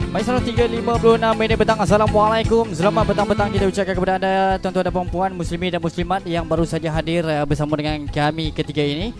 Baik, 3.56 petang. Assalamualaikum. Selamat petang-petang kita ucapkan kepada anda tuan-tuan dan puan-puan, muslimin dan muslimat yang baru saja hadir bersama dengan kami ketika ini.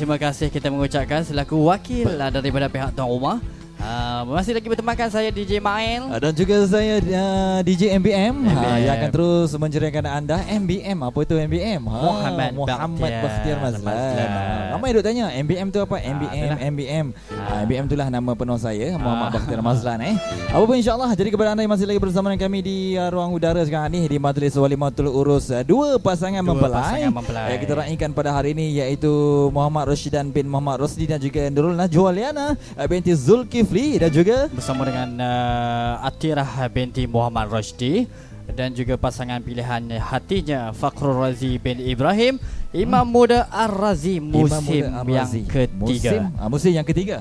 Terima kasih kita mengucapkan selaku wakil daripada pihak tuan rumah. Masih lagi bertemankan saya DJ Mael dan juga saya DJ MBM, yang akan terus menceriakan anda. MBM, apa itu MBM? Muhammad Bakhtiar Mazlan. Ramai duk tanya MBM tu apa? MBM MBM itulah nama penuh saya, Muhammad Bakhtiar Mazlan. Apa pun insyaAllah. Jadi kepada anda yang masih lagi bersama dengan kami di ruang udara sekarang ni, di Majlis Walimatul Urus dua pasangan mempelai yang kita raikan pada hari ini, iaitu Muhammad Rashidan bin Muhammad Rosdi dan juga Nurul Najwa Liana binti Zulkifli, dan juga bersama dengan Atirah binti Muhammad Rashdi, dan juga pasangan pilihan hatinya Fakhrul Razi bin Ibrahim, Imam Muda Ar-Razi musim yang ketiga. Musim yang ketiga.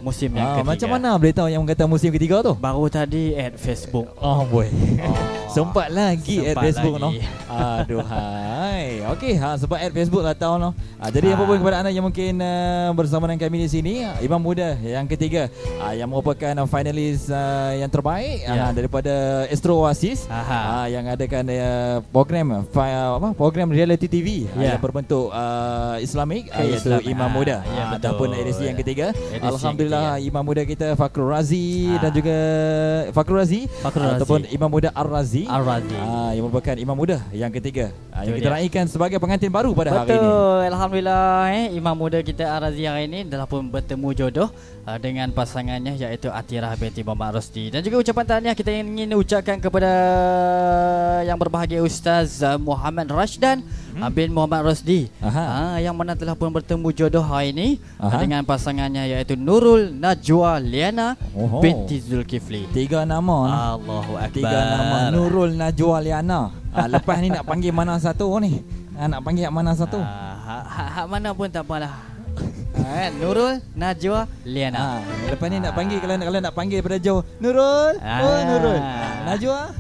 Macam mana boleh tahu yang kata musim ketiga tu? Baru tadi add Facebook. Sempat lagi add Facebook lagi. Aduhai. Okey, sebab add Facebook lah tahu no. Jadi apa pun kepada anda yang mungkin bersama dengan kami di sini, Imam Muda yang ketiga, yang merupakan finalis yang terbaik daripada Astro Oasis, yang adakan program reality TV yang berbentuk Islamik, iaitu Imam Muda, ataupun edisi yang ketiga. Alhamdulillah, Imam Muda kita Fakhrul Razi dan juga Fakhrul Razi ataupun Imam Muda Ar-Razi, yang merupakan Imam Muda yang ketiga, yang kita raikan sebagai pengantin baru pada hari ini. Alhamdulillah, Imam Muda kita Ar-Razi hari ini telah pun bertemu jodoh dengan pasangannya, iaitu Atirah binti Muhammad Rosdi. Dan juga ucapan tahniah kita ingin ucapkan kepada yang berbahagia Ustaz Muhammad Rashdan bin Muhammad Rosdi, yang mana telah pun bertemu jodoh hari ini dengan pasangannya, iaitu Nurul Najwa Liana binti Zulkifli. Tiga nama. Allahu Akbar. Tiga nama, Nurul Najwa Liana. Lepas ni nak panggil mana satu ni? Nak panggil mana satu? Hak mana pun tak apalah. Nurul Najwa Liana. Lepas ni nak panggil, kalau nak panggil pada jauh, Nurul, Nurul, Najwa.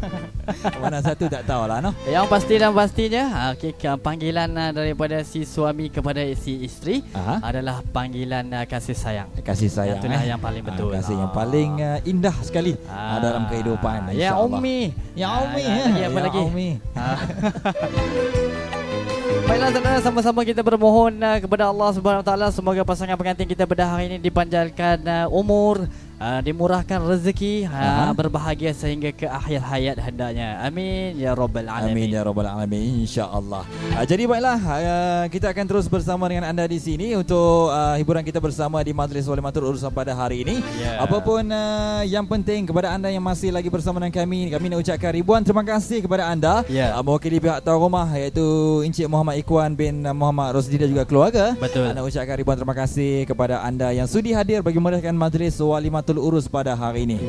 Mana satu tak tahulah no. Yang pasti dan pastinya panggilan daripada si suami kepada si isteri adalah panggilan kasih sayang. Kasih sayang. Itulah yang paling betul. Kasih yang paling indah sekali dalam kehidupan. Ya Ummi. Ya Ummi. Apa lagi? Baiklah saudara, sama-sama kita bermohon kepada Allah Subhanahu Wa Taala, semoga pasangan pengantin kita pada hari ini dipanjangkan umur, dimurahkan rezeki, berbahagia sehingga ke akhir hayat hendaknya. Amin ya rabbal alamin. Amin ya rabbal alamin, insya-Allah. Jadi baiklah, kita akan terus bersama dengan anda di sini untuk hiburan kita bersama di Majlis Walimatul Urus pada hari ini. Apapun yang penting, kepada anda yang masih lagi bersama dengan kami nak ucapkan ribuan terima kasih kepada anda, mewakili pihak tuan rumah, iaitu Encik Muhammad Ikhwan bin Muhammad Rosdi dan juga keluarga. Betul. Nak ucapkan ribuan terima kasih kepada anda yang sudi hadir bagi memeriahkan Majlis Walimatul Urus pada hari ini.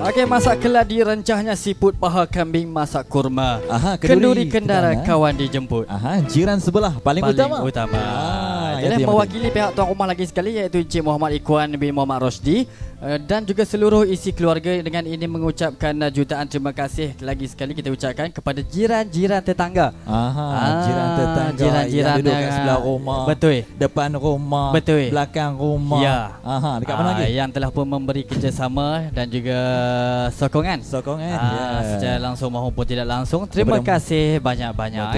Okey, masak keladi, rencahnya siput, paha kambing, masak kurma, kenduri kendara, kawan dijemput. Jiran sebelah paling utama. Jadi mewakili pihak tuan rumah lagi sekali, iaitu Encik Muhammad Ikhwan bin Muhammad Rosdi dan juga seluruh isi keluarga, dengan ini mengucapkan jutaan terima kasih lagi sekali kita ucapkan kepada jiran-jiran tetangga. Jiran tetangga, jiran-jiran yang duduk kat sebelah rumah, betul, depan rumah, betul, belakang rumah, dekat mana lagi, yang telah pun memberi kerjasama dan juga sokongan secara langsung maupun tidak langsung. Terima kasih banyak-banyak.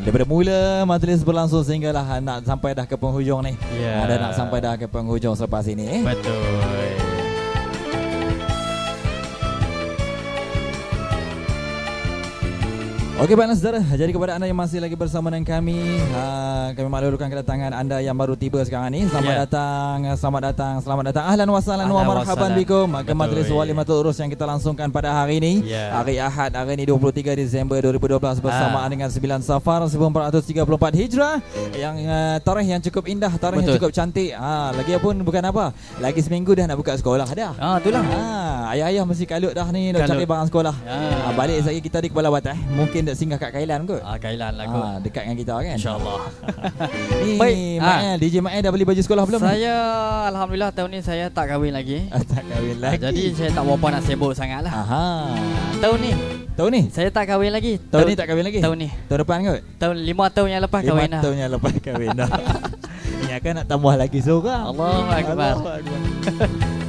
Daripada mula majlis berlangsung sehinggalah nak sampai dah ke penghujung ni. Ada nak sampai dah ke penghujung selepas ini. Betul. Okey baiklah saudara, jadi kepada anda yang masih lagi bersama dengan kami, kami maklumkan kedatangan anda yang baru tiba sekarang ni. Selamat datang. Ahlan wa sahlan wa marhaban bikum ke Majlis Walimatul Urus yang kita langsungkan pada hari ini, hari Ahad, hari ini 23 Disember 2012 bersamaan dengan 9 Safar 1434 Hijrah, yang tarikh yang cukup indah, tarikh yang cukup cantik. Lagi pun bukan apa, lagi seminggu dah nak buka sekolah dah. Itulah. Ayah-ayah mesti kalut dah ni, nak cari barang sekolah. Balik saya kita di Kepala Batas, mungkin nak singgah kat Kailan kot. Kailan lah kot. Dekat dengan kita kan, InsyaAllah. Ni Mael, DJ Mael dah beli baju sekolah belum? Saya Alhamdulillah tahun ni saya tak kahwin lagi. Tak kahwin lagi. Jadi saya tak berapa nak sibuk sangat lah. Tahun ni saya tak kahwin lagi. Tahun ni tak kahwin lagi? Tahun ni. Tahun depan kot? Tahun 5 tahun yang lepas kahwin dah. 5 tahun yang lepas kahwin dah. Ni akan nak tambah lagi seorang. Allahu Akbar.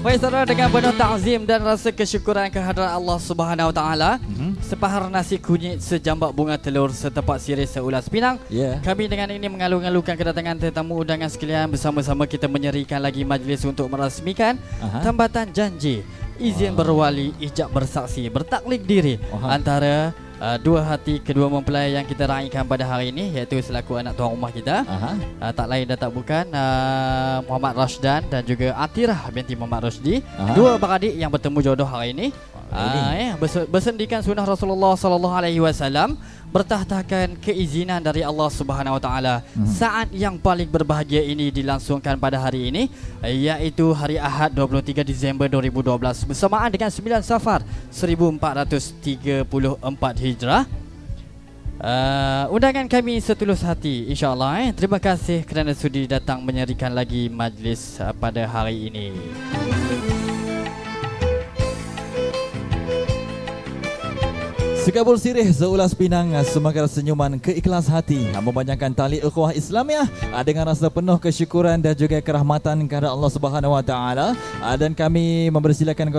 Baik saudara, dengan penuh ta'zim dan rasa kesyukuran kehadrat Allah Subhanahu Wa Taala, sepahar nasi kunyit, sejambak bunga telur, setepak sirih, seulas pinang. Kami dengan ini mengalu-alukan kedatangan tetamu undangan sekalian. Bersama-sama kita menyerikan lagi majlis untuk merasmikan tambatan janji, izin berwali, ijab bersaksi, bertaklid diri antara dua hati kedua mempelai yang kita raikan pada hari ini, iaitu selaku anak tuan rumah kita, tak lain dan tak bukan Muhammad Rashdan dan juga Atirah binti Muhammad Rashdi, dua beradik yang bertemu jodoh hari ini. Bersendikan sunnah Rasulullah sallallahu alaihi wasallam, bertahtakan keizinan dari Allah Subhanahu Wa Taala. Saat yang paling berbahagia ini dilangsungkan pada hari ini, iaitu hari Ahad 23 Disember 2012 bersamaan dengan 9 Safar 1434 Hijrah. Undangan kami setulus hati, insya-Allah. Terima kasih kerana sudi datang menyerikan lagi majlis pada hari ini. Sekabul sirih, seulas pinang, semakan senyuman, keikhlas hati, mempanjangkan tali ukhuwah Islamiah dengan rasa penuh kesyukuran dan juga kerahmatan kepada Allah Subhanahu Wa Taala. Dan kami mempersilakan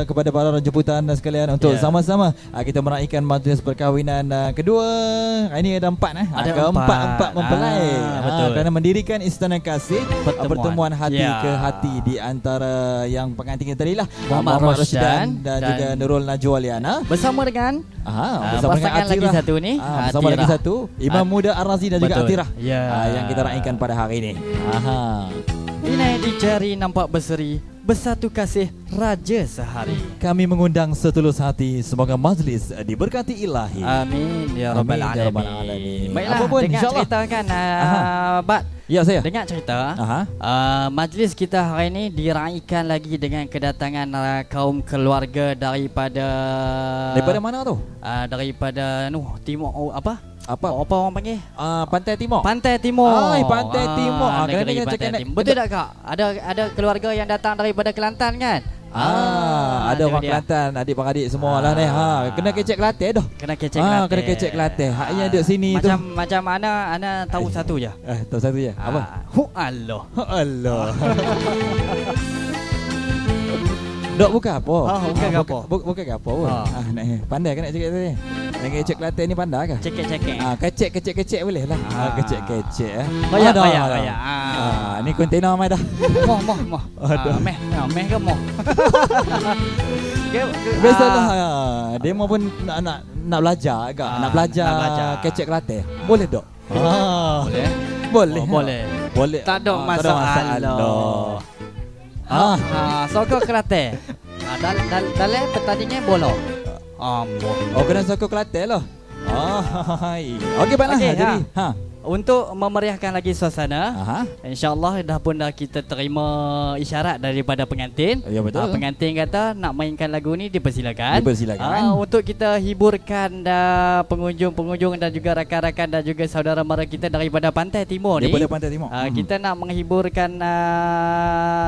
kepada para jemputan sekalian untuk sama-sama kita meraihkan majlis perkahwinan kedua. Ini ada empat keempat mempelai. Kerana mendirikan Istana Kasih, pertemuan hati ke hati di antara yang pengantin tadi lah, Muhammad Rashdan dan juga Nurul Najwa Liana, bersama dengan bersama pasangan lagi satu ni, bersama lagi satu Imam Muda Ar-Razi dan juga Atirah yang kita raikan pada hari ini. Inai di jari nampak berseri, bersatu kasih raja sehari. Kami mengundang setulus hati, semoga majlis diberkati ilahi. Amin ya rabbal alamin. Baiklah, apa pun, dengar cerita kan Bat. Ya, saya dengar cerita. Majlis kita hari ini diraikan lagi dengan kedatangan kaum keluarga daripada mana tu? Daripada timur, apa orang panggil? Pantai Timur. Pantai Timur. Pantai Timur. Negeri Pantai Timur. Betul tak Kak? Ada keluarga yang datang daripada Kelantan kan? Ada orang Kelantan, adik-beradik semua lah ni. Kena kecek Kelantan dah. Kena kecek Kelantan. Kena kecek Kelantan. Hak yang duduk sini tu. Macam ana tahu satu je. Tahu satu je. Apa? Allah. Dok buka apa? Bukan apa? Bukan apa pun. Pandai kan nak cakap tadi. Nak kecek Kelantan ni pandai ke? Cekek. Kecek boleh lah. Kecek. Bayar. Ni kontainer mai dah. Moh. Meh ke moh? Biasalah. Dia pun nak belajar agak. Nak belajar kecek Kelantan. Boleh dok? Boleh. Tak ada masalah. Sokong Kelantan. Dalam pertandingan bola. Kena sokong Kelantan lah. Okey baiklah. Jadi untuk memeriahkan lagi suasana, insya-Allah dah kita terima isyarat daripada pengantin. Ya betul. Pengantin kata nak mainkan lagu ni dipersilakan. Untuk kita hiburkan pengunjung-pengunjung dan juga rakan-rakan dan juga saudara mara kita daripada Pantai Timur ni. Daripada Pantai Timur. Kita nak menghiburkan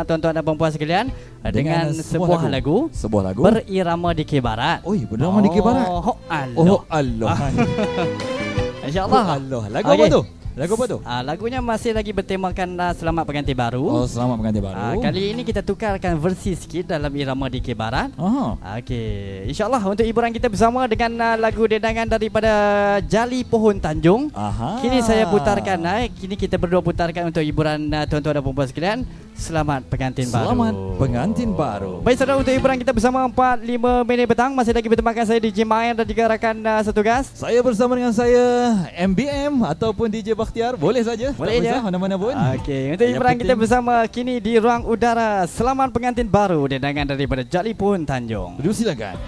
tuan-tuan dan puan-puan sekalian dengan sebuah lagu berirama Dikir Barat. Berirama Dikir Barat. Allah. InsyaAllah. Lagu apa tu? Lagunya masih lagi bertemakan Selamat Pengantin Baru. Selamat Pengantin Baru. Kali ini kita tukarkan versi sikit dalam irama Dikir Barat. Okey, InsyaAllah untuk hiburan kita bersama dengan lagu dendangan daripada Jali Pohon Tanjung. Kini saya putarkan, kini kita berdua putarkan untuk hiburan tuan-tuan dan puan-puan sekalian. Selamat Pengantin Baru. Selamat Pengantin Baru. Baik saudara, untuk hiburan kita bersama 4-5 minit petang. Masih lagi bertemakan saya DJ Mayan dan juga rakan setugas. Saya bersama dengan saya MBM ataupun DJ Bakhtiar. Boleh saja. Boleh je. Mana-mana pun. Okey, untuk hiburan kita bersama kini di ruang udara. Selamat Pengantin Baru dendangan daripada Jali Pohon Tanjung. Silakan.